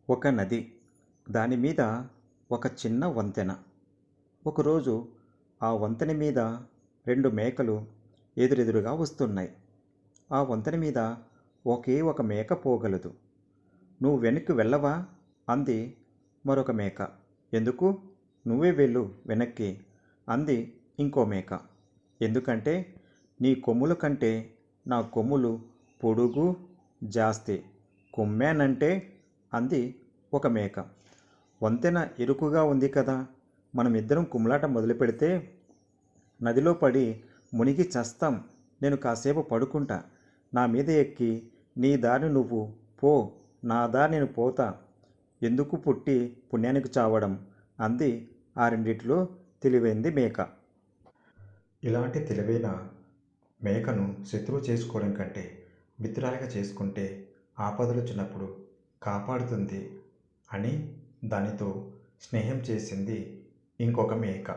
ఒక నది. దాని మీద ఒక చిన్న వంతెన. ఒకరోజు ఆ వంతెన మీద 2 మేకలు ఎదురెదురుగా వస్తున్నాయి. ఆ వంతెన మీద ఒకే ఒక మేక పోగలదు. "నువ్వు వెనక్కి వెళ్ళవా?" అంది మరొక మేక. "ఎందుకు? నువ్వే వెళ్ళు వెనక్కి" అంది ఇంకో మేక. "ఎందుకంటే నీ కొమ్ముల కంటే నా కొమ్ములు పొడుగు జాస్తి. కుమ్మానంటే" అంది ఒక మేక. "వంతెన ఇరుకుగా ఉంది కదా, మనమిద్దరం కుమ్ములాట మొదలుపెడితే నదిలో పడి మునిగి చస్తాం. నేను కాసేపు పడుకుంటా. నా మీద ఎక్కి నీ దారి నువ్వు పో, నా దారి నేను పోతా. ఎందుకు పుట్టి పుణ్యానికి చావడం" అంది ఆ రెండిటిలో తెలివైంది మేక. ఇలాంటి తెలివైన మేకను శత్రువు చేసుకోవడం కంటే మిత్రురాలిగా చేసుకుంటే ఆపదలొచ్చినప్పుడు కాపాడుతుంది అని దానితో స్నేహం చేసింది ఇంకొక మేక.